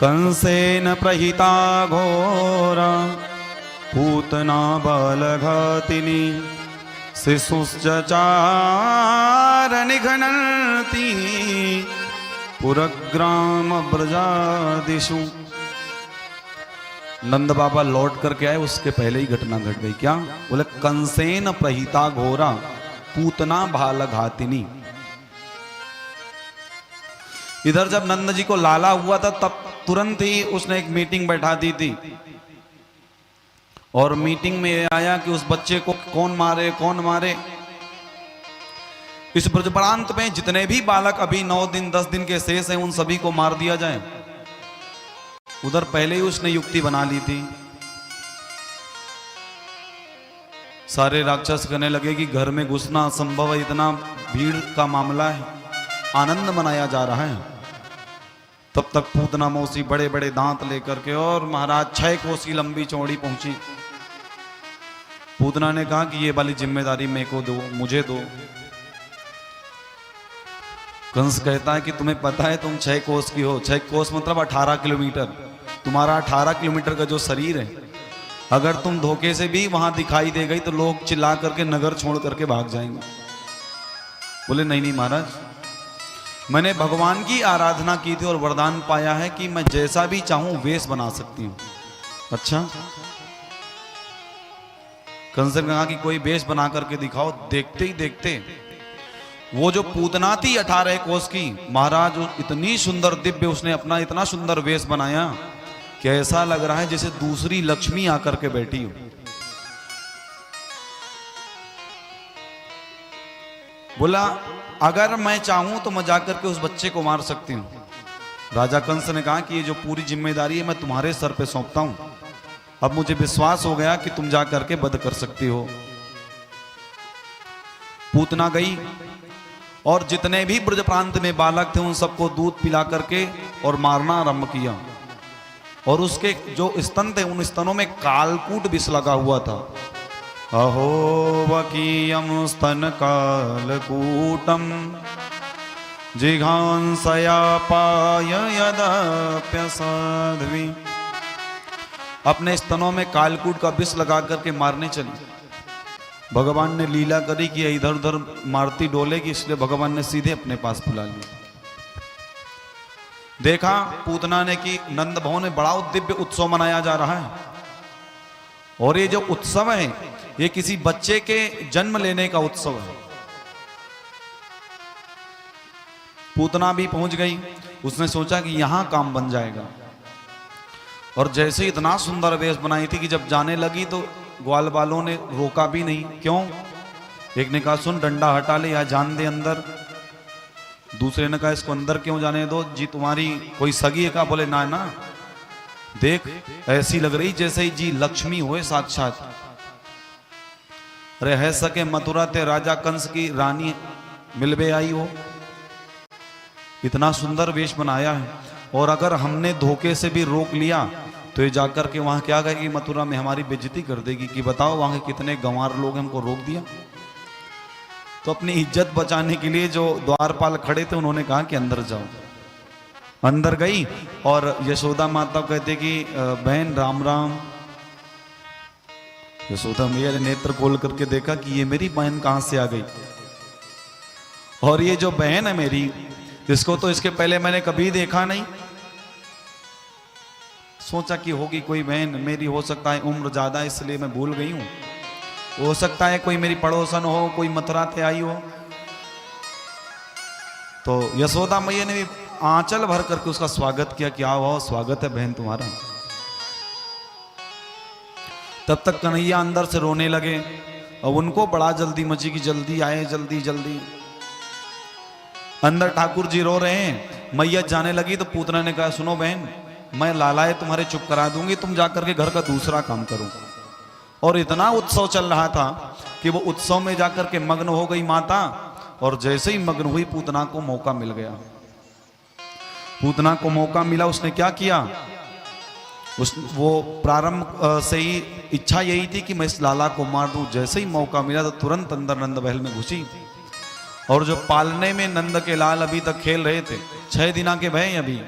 कंसेन प्रहिता घोरा पूतना बालघातिनी शिशुश्चचार निघ्नन्ति पुरग्राम ब्रजादिषु। नंद बाबा लौट करके आए, उसके पहले ही घटना घट गई। क्या बोले? कंसेन प्रहिता घोरा पूतना बालघातिनी। इधर जब नंद जी को लाला हुआ था तब तुरंत ही उसने एक मीटिंग बैठा दी थी, और मीटिंग में ये आया कि उस बच्चे को कौन मारे कौन मारे। इस ब्रजप्रांत में जितने भी बालक अभी 9 दिन 10 दिन के शेष हैं उन सभी को मार दिया जाए। उधर पहले ही उसने युक्ति बना ली थी। सारे राक्षस कहने लगे कि घर में घुसना असंभव है, इतना भीड़ का मामला है, आनंद मनाया जा रहा है। तब तक पूतना मौसी बड़े बड़े दांत लेकर के और महाराज 6 कोस की लंबी चौड़ी पहुंची। पूतना ने कहा कि ये वाली जिम्मेदारी मेरे को दो, मुझे दो। कंस कहता है कि तुम्हें पता है तुम 6 कोस की हो। 6 कोस मतलब 18 किलोमीटर। तुम्हारा 18 किलोमीटर का जो शरीर है, अगर तुम धोखे से भी वहां दिखाई दे गई तो लोग चिल्ला करके नगर छोड़ करके भाग जाएंगे। बोले नहीं नहीं महाराज, मैंने भगवान की आराधना की थी और वरदान पाया है कि मैं जैसा भी चाहूं वेश बना सकती हूं। अच्छा, कंस ने कहा कि कोई वेश बना करके दिखाओ। देखते ही देखते वो जो पूतना थी 18 कोस की, महाराज इतनी सुंदर दिव्य, उसने अपना इतना सुंदर वेश बनाया कि ऐसा लग रहा है जैसे दूसरी लक्ष्मी आकर के बैठी हो। बोला अगर मैं चाहूं तो मैं जाकर के उस बच्चे को मार सकती हूं। राजा कंस ने कहा कि ये जो पूरी जिम्मेदारी है मैं तुम्हारे सर पे सौंपता हूं। अब मुझे विश्वास हो गया कि तुम जाकर के वध कर सकती हो। पूतना गई और जितने भी ब्रज प्रांत में बालक थे उन सबको दूध पिला करके और मारना आरंभ किया। और उसके जो स्तन थे उन स्तनों में कालकूट विष लगा हुआ था। अहो वकीयम स्तन कालकूटम जिघांसया पाय यदाप्यसाध्वी। अपने स्तनों में कालकूट का विष लगा करके मारने चली। भगवान ने लीला करी कि इधर उधर मारती डोलेगी, इसलिए भगवान ने सीधे अपने पास बुला लिया। देखा पूतना ने कि नंद भवन में बड़ा दिव्य उत्सव मनाया जा रहा है, और ये जो उत्सव है ये किसी बच्चे के जन्म लेने का उत्सव है। पूतना भी पहुंच गई। उसने सोचा कि यहां काम बन जाएगा, और जैसे इतना सुंदर वेश बनाई थी कि जब जाने लगी तो ग्वाल वालों ने रोका भी नहीं। क्यों? एक ने कहा सुन डंडा हटा ले या जान दे अंदर। दूसरे ने कहा इसको अंदर क्यों जाने दो जी, तुम्हारी कोई सगी है क्या? बोले ना ना, देख ऐसी लग रही जैसे ही जी लक्ष्मी हुए साक्षात। अरे है सके मथुरा ते राजा कंस की रानी मिलबे आई हो। इतना सुंदर वेश बनाया है, और अगर हमने धोखे से भी रोक लिया तो ये जाकर के वहां क्या कहेगी? मथुरा में हमारी बेइज्जती कर देगी कि बताओ वहां के कितने गंवार लोग हमको रोक दिया। तो अपनी इज्जत बचाने के लिए जो द्वारपाल खड़े थे उन्होंने कहा कि अंदर जाओ। अंदर गई और यशोदा माता कहते कि बहन राम राम। यशोदा मैया ने नेत्र खोल करके देखा कि ये मेरी बहन कहां से आ गई, और ये जो बहन है मेरी, इसको तो इसके पहले मैंने कभी देखा नहीं। सोचा कि होगी कोई बहन मेरी, हो सकता है उम्र ज्यादा इसलिए मैं भूल गई हूं, हो सकता है कोई मेरी पड़ोसन हो, कोई मथुरा से आई हो। तो यशोदा मैया ने भी आंचल भर करके उसका स्वागत किया। क्या हुआ? स्वागत है बहन तुम्हारा। तब तक कन्हैया अंदर से रोने लगे, और उनको बड़ा जल्दी मची कि जल्दी आए, जल्दी जल्दी। अंदर ठाकुर जी रो रहे हैं। मैया जाने लगी तो पूतना ने कहा सुनो बहन, मैं लालाए तुम्हारे चुप करा दूंगी, तुम जाकर के घर का दूसरा काम करो। और इतना उत्सव चल रहा था कि वो उत्सव में जाकर के मग्न हो गई माता, और जैसे ही मग्न हुई पूतना को मौका मिल गया। पूतना को मौका मिला, उसने क्या किया? वो प्रारंभ से ही इच्छा यही थी कि मैं इस लाला को मार दूं। जैसे ही मौका मिला तो तुरंत अंदर नंद महल में घुसी, और जो पालने में नंद के लाल अभी तक खेल रहे थे, 6 दिना के भय अभी,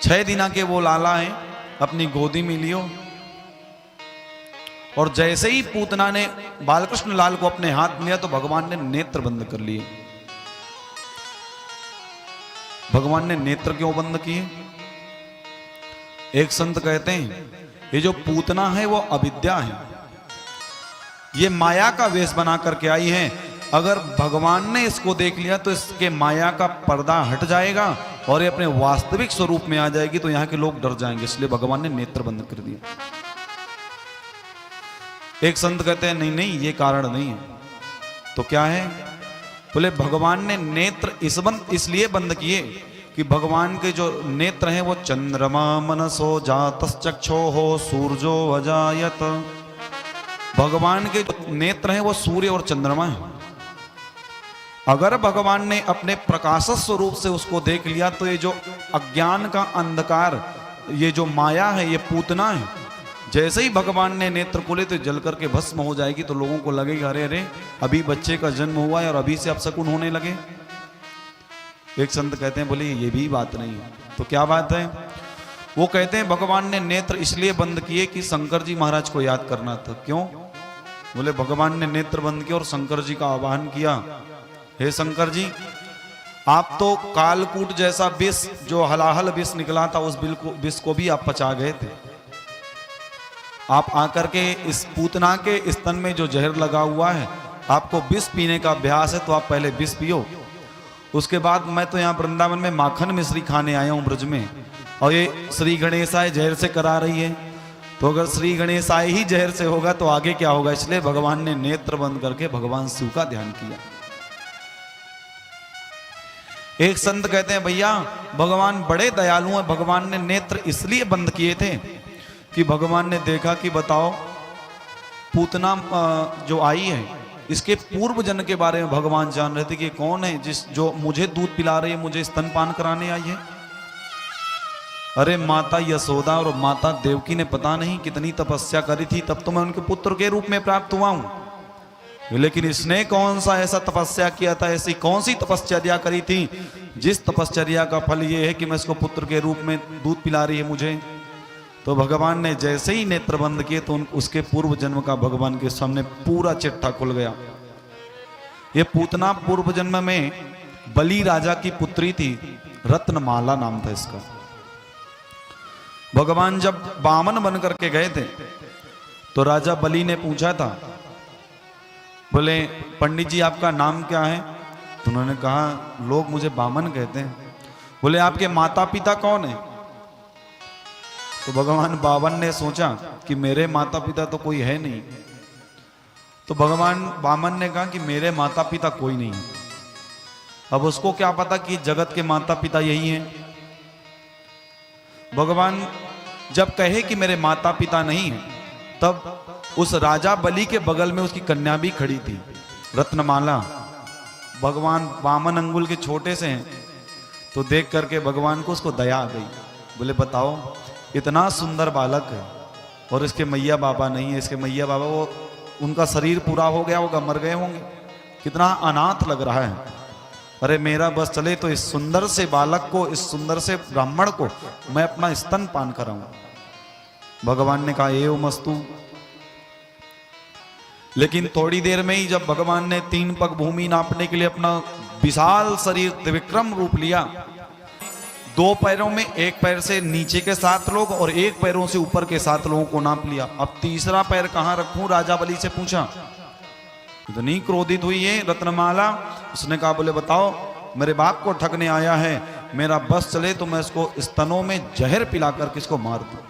6 दिन के वो लाला है अपनी गोदी में लियो, और जैसे ही पूतना ने बालकृष्ण लाल को अपने हाथ लिया तो भगवान ने नेत्र बंद कर लिए। भगवान ने नेत्र क्यों बंद किए? एक संत कहते हैं ये जो पूतना है वो अविद्या है, ये माया का वेश बना करके आई है। अगर भगवान ने इसको देख लिया तो इसके माया का पर्दा हट जाएगा और ये अपने वास्तविक स्वरूप में आ जाएगी, तो यहां के लोग डर जाएंगे, इसलिए भगवान ने नेत्र बंद कर दिया। एक संत कहते हैं नहीं नहीं ये कारण नहीं है, तो क्या है? बोले भगवान ने नेत्र इसलिए बंद किए कि भगवान के जो नेत्र हैं वो चंद्रमा मनसो जातश्चक्षो हो सूर्यो अजायत। भगवान के जो नेत्र हैं वो सूर्य और चंद्रमा है। अगर भगवान ने अपने प्रकाश स्वरूप से उसको देख लिया तो ये जो अज्ञान का अंधकार, ये जो माया है, ये पूतना है, जैसे ही भगवान ने नेत्र खोले तो जल करके भस्म हो जाएगी। तो लोगों को लगेगा अरे अरे अभी बच्चे का जन्म हुआ है और अभी से अपशकुन होने लगे। एक संत कहते हैं बोले ये भी बात नहीं है, तो क्या बात है? वो कहते हैं भगवान ने नेत्र इसलिए बंद किए कि शंकर जी महाराज को याद करना था। क्यों? बोले भगवान ने नेत्र बंद किया और शंकर जी का आह्वान किया, हे शंकर जी आप तो कालकूट जैसा विष, जो हलाहल विष निकला था, उस विष को भी आप पचा गए थे। आप आकर के इस पूतना के स्तन में जो जहर लगा हुआ है, आपको विष पीने का अभ्यास है, तो आप पहले विष पियो, उसके बाद मैं तो यहाँ वृंदावन में माखन मिश्री खाने आया हूँ ब्रज में, और ये श्री गणेशाय जहर से करा रही है, तो अगर श्री गणेशाय ही जहर से होगा तो आगे क्या होगा? इसलिए भगवान ने नेत्र बंद करके भगवान शिव का ध्यान किया। एक संत कहते हैं भैया भगवान बड़े दयालु हैं, भगवान ने नेत्र इसलिए बंद किए थे कि भगवान ने देखा कि बताओ पूतना जो आई है, इसके पूर्व जन्म के बारे में भगवान जान रहे थे कि कौन है जो मुझे दूध पिला रही है, मुझे स्तनपान कराने आई है। अरे माता यशोदा और माता देवकी ने पता नहीं कितनी तपस्या करी थी, तब तो मैं उनके पुत्र के रूप में प्राप्त हुआ हूं। लेकिन इसने कौन सा ऐसा तपस्या किया था, ऐसी कौन सी तपश्चर्या करी थी जिस तपश्चर्या का फल ये है कि मैं इसको पुत्र के रूप में दूध पिला रही है मुझे। तो भगवान ने जैसे ही नेत्र बंद किए तो उसके पूर्व जन्म का भगवान के सामने पूरा चिट्ठा खुल गया। ये पूतना पूर्व जन्म में बलि राजा की पुत्री थी, रत्नमाला नाम था इसका। भगवान जब बामन बन करके गए थे तो राजा बलि ने पूछा था, बोले पंडित जी आपका नाम क्या है? तो उन्होंने कहा लोग मुझे बामन कहते हैं। बोले आपके माता पिता कौन है? तो भगवान बावन ने सोचा कि मेरे माता पिता तो कोई है नहीं। तो भगवान बामन ने कहा कि मेरे माता पिता कोई नहीं है। अब उसको क्या पता कि जगत के माता पिता यही हैं। भगवान जब कहे कि मेरे माता पिता नहीं है, तब उस राजा बलि के बगल में उसकी कन्या भी खड़ी थी, रत्नमाला। भगवान बामन अंगुल के छोटे से हैं, तो देख करके भगवान को उसको दया आ गई। बोले बताओ इतना सुंदर बालक है और इसके मैया बाबा नहीं है, इसके मैया बाबा वो उनका शरीर पूरा हो गया होगा, मर गए होंगे, कितना अनाथ लग रहा है। अरे मेरा बस चले तो इस सुंदर से बालक को, इस सुंदर से ब्राह्मण को मैं अपना स्तन पान कराऊं। भगवान ने कहा एवं मस्तु। लेकिन थोड़ी देर में ही जब भगवान ने 3 पग भूमि नापने के लिए अपना विशाल शरीर त्रिविक्रम रूप लिया, 2 पैरों में 1 पैर से नीचे के 7 लोग और 1 पैरों से ऊपर के 7 लोगों को नाप लिया। अब तीसरा पैर कहां रखूं? राजा बलि से पूछा। इतनी क्रोधित हुई है रत्नमाला, उसने कहा बोले बताओ मेरे बाप को ठगने आया है, मेरा बस चले तो मैं इसको स्तनों में जहर पिला कर किसको मार दूं।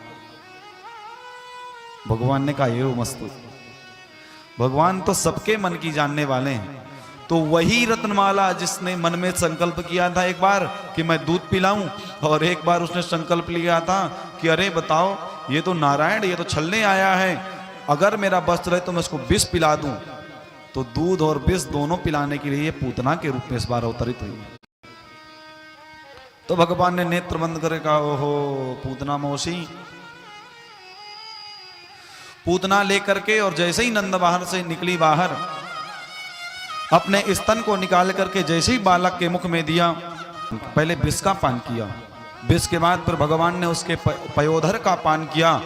भगवान ने कहा ये मस्त। भगवान तो सबके मन की जानने वाले हैं। तो वही रत्नमाला जिसने मन में संकल्प किया था एक बार कि मैं दूध पिलाऊं, और एक बार उसने संकल्प लिया था कि अरे बताओ ये तो नारायण, ये तो छलने आया है, अगर मेरा बस चले तो मैं उसको विष पिला दूं। तो दूध और विष दोनों पिलाने के लिए पूतना के रूप में इस बार अवतरित हुई। तो भगवान ने नेत्र बंद करके कहा ओहो पूतना मौसी। पूतना लेकर के और जैसे ही नंद बाहर से निकली बाहर, अपने स्तन को निकाल करके जैसे ही बालक के मुख में दिया, पहले विष का पान किया, विष के बाद फिर भगवान ने उसके पयोधर का पान किया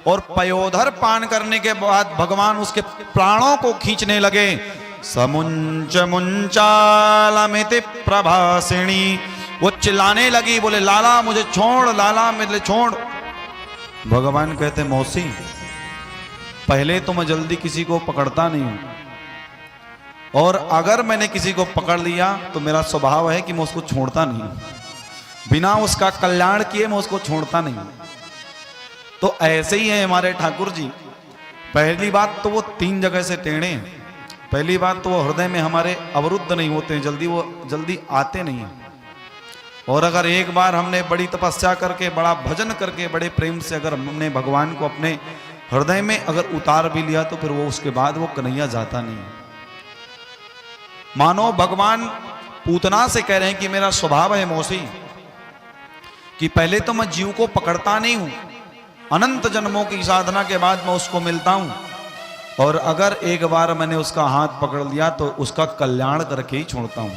और पयोधर पान करने के बाद भगवान उसके प्राणों को खींचने लगे। समुंच मुंचालमिति प्रभासिणी, वो चिल्लाने लगी, बोले लाला मुझे छोड़, लाला मुझे छोड़। भगवान कहते मौसी पहले तो मैं जल्दी किसी को पकड़ता नहीं हूं, और अगर मैंने किसी को पकड़ लिया तो मेरा स्वभाव है कि मैं उसको छोड़ता नहीं हूं, बिना उसका कल्याण किए मैं उसको छोड़ता नहीं हूं। तो ऐसे ही है हमारे ठाकुर जी। पहली बात तो वो 3 जगह से टेढ़े हैं। पहली बात तो वो हृदय में हमारे अवरुद्ध नहीं होते हैं, वो जल्दी आते नहीं हैं। और अगर एक बार हमने बड़ी तपस्या करके, बड़ा भजन करके, बड़े प्रेम से अगर हमने भगवान को अपने हृदय में अगर उतार भी लिया तो फिर वो उसके बाद वो कन्हैया जाता नहीं है। मानो भगवान पूतना से कह रहे हैं कि मेरा स्वभाव है मौसी कि पहले तो मैं जीव को पकड़ता नहीं हूं, अनंत जन्मों की साधना के बाद मैं उसको मिलता हूं, और अगर एक बार मैंने उसका हाथ पकड़ लिया तो उसका कल्याण करके ही छोड़ता हूं।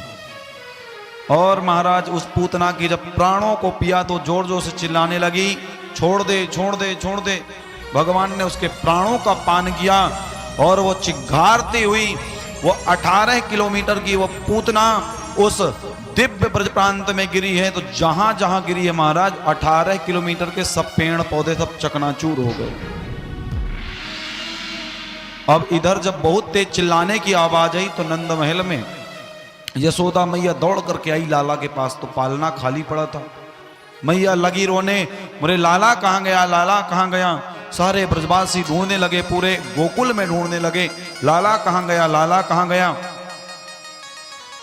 और महाराज उस पूतना की जब प्राणों को पिया तो जोर जोर से चिल्लाने लगी, छोड़ दे छोड़ दे छोड़ दे। भगवान ने उसके प्राणों का पान किया और वो चिघारती हुई वो 18 किलोमीटर की वो पूतना उस दिव्य ब्रज प्रांत में गिरी है। तो जहां जहां गिरी है महाराज 18 किलोमीटर के सब पेड़ पौधे सब चकनाचूर हो गए। अब इधर जब बहुत तेज चिल्लाने की आवाज आई तो नंद महल में यशोदा मैया दौड़ करके आई लाला के पास, तो पालना खाली पड़ा था। मैया लगी रोने, बोले लाला कहाँ गया, लाला कहाँ गया। सारे ब्रजवासी ढूंढने लगे, पूरे गोकुल में ढूंढने लगे, लाला कहाँ गया, लाला कहाँ गया।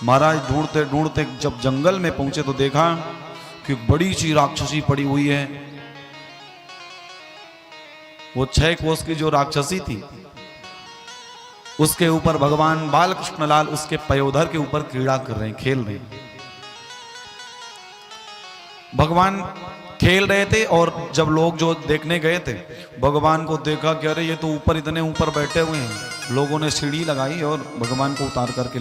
महाराज ढूंढते ढूंढते जब जंगल में पहुंचे तो देखा कि बड़ी सी राक्षसी पड़ी हुई है। वो 6 कोस की जो राक्षसी थी उसके ऊपर भगवान बाल कृष्णलाल उसके पयोधर के ऊपर क्रीड़ा कर रहे हैं, खेल रहे हैं। भगवान खेल रहे थे और जब लोग जो देखने गए थे भगवान को देखा कि अरे ये तो ऊपर इतने ऊपर बैठे हुए हैं। लोगों ने सीढ़ी लगाई और भगवान को उतार करके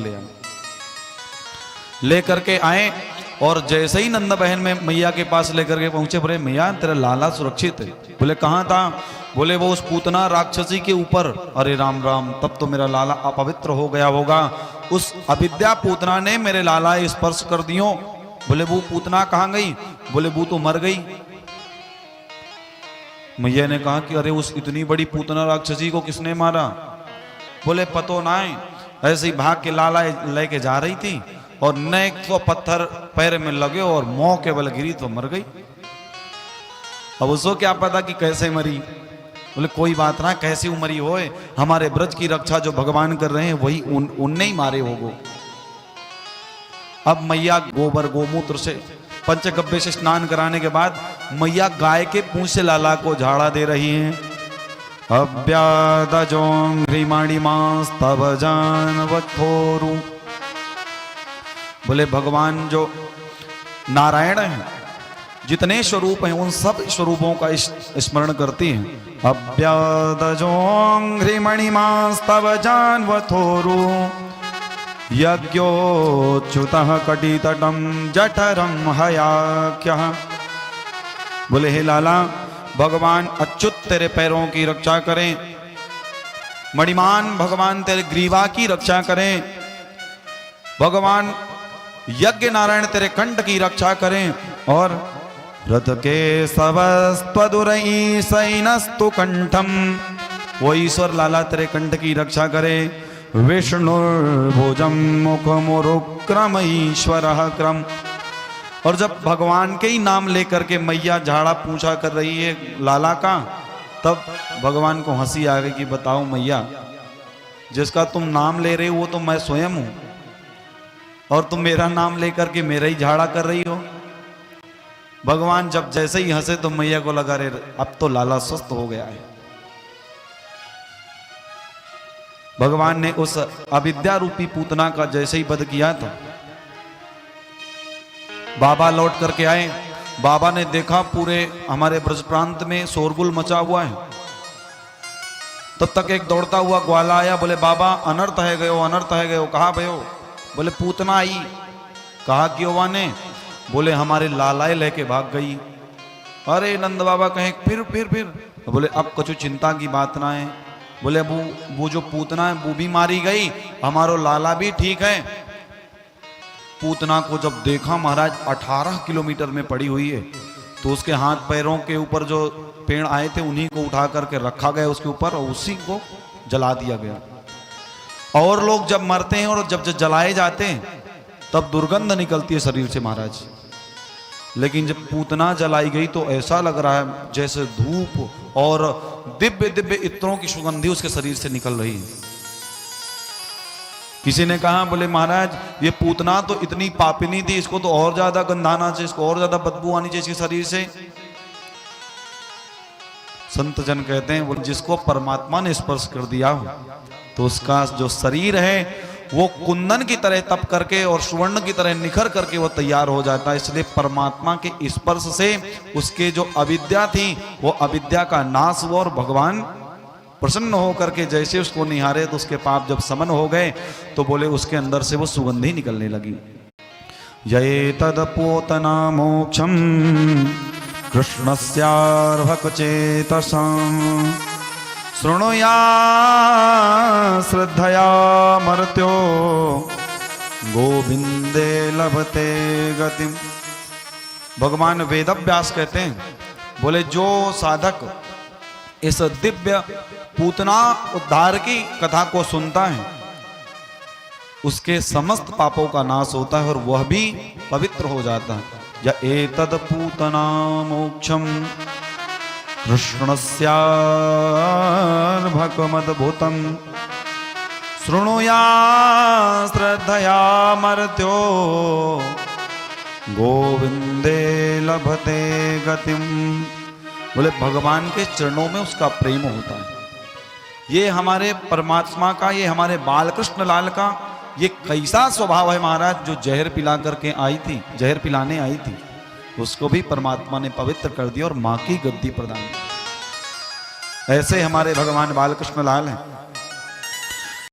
ले करके आए और जैसे ही नंद बहन में मैया के पास लेकर के पहुंचे, बोले मैया तेरा लाला सुरक्षित है। बोले कहाँ था, बोले वो उस पूतना राक्षसी के ऊपर। अरे राम राम, तब तो मेरा लाला अपवित्र हो गया होगा, उस अविद्या पूतना ने मेरे लाला स्पर्श कर दियो। बोले वो पूतना कहाँ गई, बोले वो तो मर गई। मैया ने कहा कि अरे उस इतनी बड़ी पूतना राक्षसी को किसने मारा। बोले पतो ना है, ऐसे ही भाग के लाला लेके जा रही थी और नेक तो पत्थर पैर में लगे और मुंह के बल गिरी तो मर गई। अब उसको क्या पता कि कैसे मरी। बोले कोई बात ना, कैसी उमरी होए, हमारे ब्रज की रक्षा जो भगवान कर रहे हैं वही उनने ही मारे होगो। अब मैया गोबर गोमूत्र से पंचगव्य से स्नान कराने के बाद मैया गाय के पूंछ से लाला को झाड़ा दे रही हैं। अव्यादजोंघ्रिमणिमास्तव जानवथोरु। बोले भगवान जो नारायण हैं, जितने स्वरूप हैं उन सब स्वरूपों का स्मरण करती हैं। अव्यादजोंघ्रिमणिमास्तव जानवथोरु यज्ञोच्युतः कटितटं जठरं हयाख्यः। बोले हे लाला भगवान अच्युत तेरे पैरों की रक्षा करें, मणिमान भगवान तेरे ग्रीवा की रक्षा करें, भगवान यज्ञ नारायण तेरे कंठ की रक्षा करें, और रथ के सवस्त्वदुरई सैनस्तु कंठम। वो ईश्वर लाला तेरे कंठ की रक्षा करे। विष्णुर्भुजं मुखमुरुक्रम ईश्वरः क्रम। और जब भगवान के ही नाम लेकर के मैया झाड़ा पूछा कर रही है लाला का, तब भगवान को हंसी आ गई कि बताओ मैया, जिसका तुम नाम ले रहे हो वो तो मैं स्वयं हूं, और तुम मेरा नाम लेकर के मेरा ही झाड़ा कर रही हो। भगवान जब जैसे ही हंसे तो मैया को लगा रे अब तो लाला स्वस्थ हो गया है। भगवान ने उस अविद्या रूपी पूतना का जैसे ही वध किया था, बाबा लौट करके आए। बाबा ने देखा पूरे हमारे ब्रज प्रांत में शोरगुल मचा हुआ है। तब तक एक दौड़ता हुआ ग्वाला आया, बोले बाबा अनर्थ है गयो, अनर्थ है गयो। कहा भयो, बोले पूतना आई। कहा क्यों ने, बोले हमारे लालाए लेके भाग गई। अरे नंद बाबा कहें फिर तो बोले अब कुछ चिंता की बात ना है। बोले वो जो पूतना है वो भी मारी गई, हमारो लाला भी ठीक है। पूतना को जब देखा महाराज 18 किलोमीटर में पड़ी हुई है, तो उसके हाथ पैरों के ऊपर जो पेड़ आए थे उन्हीं को उठा करके रखा गया उसके ऊपर और उसी को जला दिया गया। और लोग जब मरते हैं और जब जलाए जाते हैं तब दुर्गंध निकलती है शरीर से महाराज, लेकिन जब पूतना जलाई गई तो ऐसा लग रहा है जैसे धूप और दिव्य दिव्य इत्रों की सुगंधी उसके शरीर से निकल रही है। किसी ने कहा बोले महाराज ये पूतना तो इतनी पापिनी थी, इसको तो और ज्यादा गंधाना चाहिए, इसको और ज्यादा बदबू आनी चाहिए इसके शरीर से। संत जन कहते हैं वो जिसको परमात्मा ने स्पर्श कर दिया तो उसका जो शरीर है वो कुंदन की तरह तप करके और सुवर्ण की तरह निखर करके वो तैयार हो जाता है। इसलिए परमात्मा के स्पर्श से उसके जो अविद्या थी वो अविद्या का नाश हुआ और भगवान प्रसन्न हो करके जैसे उसको निहारे तो उसके पाप जब समन हो गए तो बोले उसके अंदर से वो सुगंधी निकलने लगी। ये तदपोतना मोक्षम कृष्णस्यार्भक चेतसम् शृणुया श्रद्धया मर्त्यो गोविंदे लभते गतिम। भगवान वेदव्यास कहते हैं बोले जो साधक इस दिव्य पूतना उद्धार की कथा को सुनता है उसके समस्त पापों का नाश होता है और वह भी पवित्र हो जाता है। या एतद पूतना मोक्षम कृष्णस्यार्भकमद्भुतम् शृणुया श्रद्धया मर्त्यो गोविंदे लभते गतिम। बोले भगवान के चरणों में उसका प्रेम होता है। ये हमारे परमात्मा का, ये हमारे बालकृष्ण लाल का ये कैसा स्वभाव है महाराज, जो जहर पिला करके आई थी, जहर पिलाने आई थी, उसको भी परमात्मा ने पवित्र कर दिया और मां की गद्दी प्रदान की। ऐसे हमारे भगवान बालकृष्ण लाल हैं।